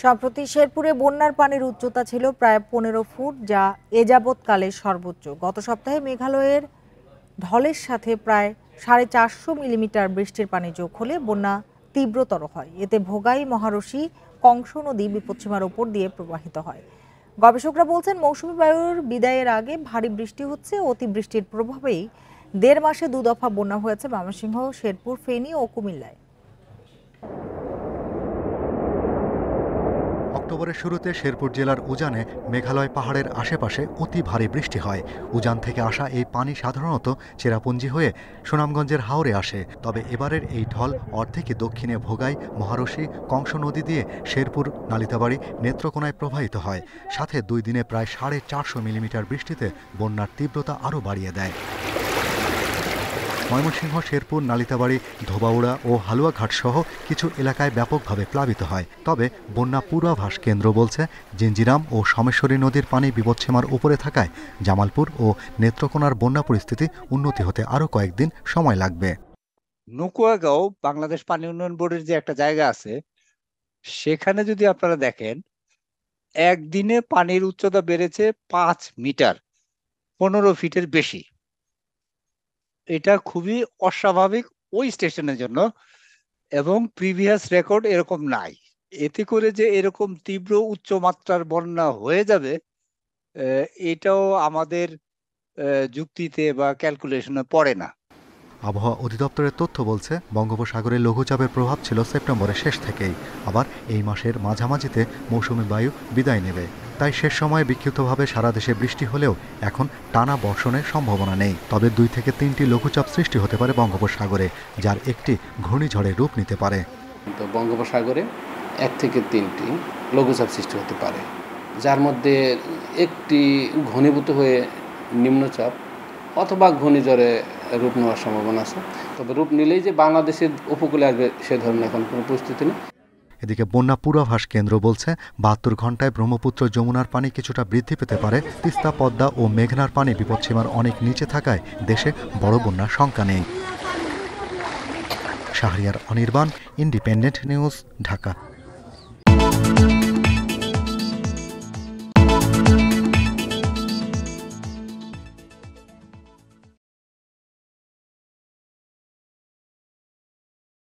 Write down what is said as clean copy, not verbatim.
সম্প্রতি শেরপুরে বন্যার পানির উচ্চতা ছিল প্রায় 15 ফুট, যা এ যাবৎকালের সর্বোচ্চ। গত সপ্তাহে মেঘালয়ের ঢলের সাথে প্রায় 450 মিলিমিটার বৃষ্টির পানি যোগ হলে বন্যা তীব্রতর হয়। এতে ভোগাই, মহারশী, কংস নদী বিপদসীমার ওপর দিয়ে প্রবাহিত হয়। গবেষকরা বলছেন, মৌসুমী বায়ুর বিদায়ের আগে ভারী বৃষ্টি হচ্ছে। অতিবৃষ্টির প্রভাবেই 1.5 মাসে 2 দফা বন্যা হয়েছে ময়মনসিংহ, শেরপুর, ফেনী ও কুমিল্লায়। অক্টোবরের শুরুতে শেরপুর জেলার উজানে মেঘালয় পাহাড়ের আশেপাশে অতি ভারী বৃষ্টি হয়। উজান থেকে আসা এই পানি সাধারণত চেরাপুঞ্জি হয়ে সুনামগঞ্জের হাওরে আসে। তবে এবারের এই ঢল অর্ধেকই দক্ষিণে ভোগাই, মহারশী, কংস নদী দিয়ে শেরপুর, নালিতাবাড়ি, নেত্রকোনায় প্রবাহিত হয়। সাথে 2 দিনে প্রায় 450 মিলিমিটার বৃষ্টিতে বন্যার তীব্রতা আরও বাড়িয়ে দেয়। ময়মনসিংহ, শেরপুর, নালিতাবাড়ি, ধোবাউড়া ও হালুয়াঘাট সহ কিছু এলাকায় ব্যাপকভাবে প্লাবিত হয়। তবে বন্যা পূর্বাভাস কেন্দ্র বলছে, জিঞ্জিরাম ও সোমেশ্বরী নদীর পানি বিপদসীমার উপরে থাকায় জামালপুর ও নেত্রকোনার বন্যা পরিস্থিতি উন্নতি হতে আরও কয়েকদিন সময় লাগবে। নকুয়াগাঁও বাংলাদেশ পানি উন্নয়ন বোর্ডের যে একটা জায়গা আছে, সেখানে যদি আপনারা দেখেন, একদিনে পানির উচ্চতা বেড়েছে 5 মিটার, 15 ফিটের বেশি। এটা খুবই অস্বাভাবিক ওই স্টেশনের জন্য, এবং প্রিভিয়াস রেকর্ড এরকম নাই। এতে করে যে এরকম তীব্র উচ্চমাত্রার বন্যা হয়ে যাবে, এটাও আমাদের যুক্তিতে বা ক্যালকুলেশনে পড়ে না। আবহাওয়া অধিদপ্তরের তথ্য বলছে, বঙ্গোপসাগরে লঘুচাপের প্রভাব ছিল সেপ্টেম্বরের শেষ থেকেই। আবার এই মাসের মাঝামাঝিতে মৌসুমী বায়ু বিদায় নেবে। তাই শেষ সময়ে বিক্ষিপ্তভাবে সারা দেশে বৃষ্টি হলেও এখন টানা বর্ষণের সম্ভাবনা নেই। তবে 2 থেকে 3টি লঘুচাপ সৃষ্টি হতে পারে বঙ্গোপসাগরে, যার একটি ঘূর্ণিঝড়ের রূপ নিতে পারে। তো বঙ্গোপসাগরে 1 থেকে 3টি লঘুচাপ সৃষ্টি হতে পারে, যার মধ্যে একটি ঘনীভূত হয়ে নিম্নচাপ অথবা ঘূর্ণিঝড়ে রূপ নেওয়ার সম্ভাবনা আছে। তবে রূপ নিলেই যে বাংলাদেশের উপকূলে আসবে সে ধরনের এখন কোনো পরিস্থিতি নেই। এদিকে বন্যা পূর্বাভাস কেন্দ্র বলছে, 72 ঘন্টায় ব্রহ্মপুত্র, যমুনার পানি কিছুটা বৃদ্ধি পেতে পারে। তিস্তা, পদ্মা ও মেঘনার পানি বিপদসীমার অনেক নিচে থাকায় দেশে বড় বন্যার শঙ্কা নেই। Shahriar Anirban, independent news, Dhaka.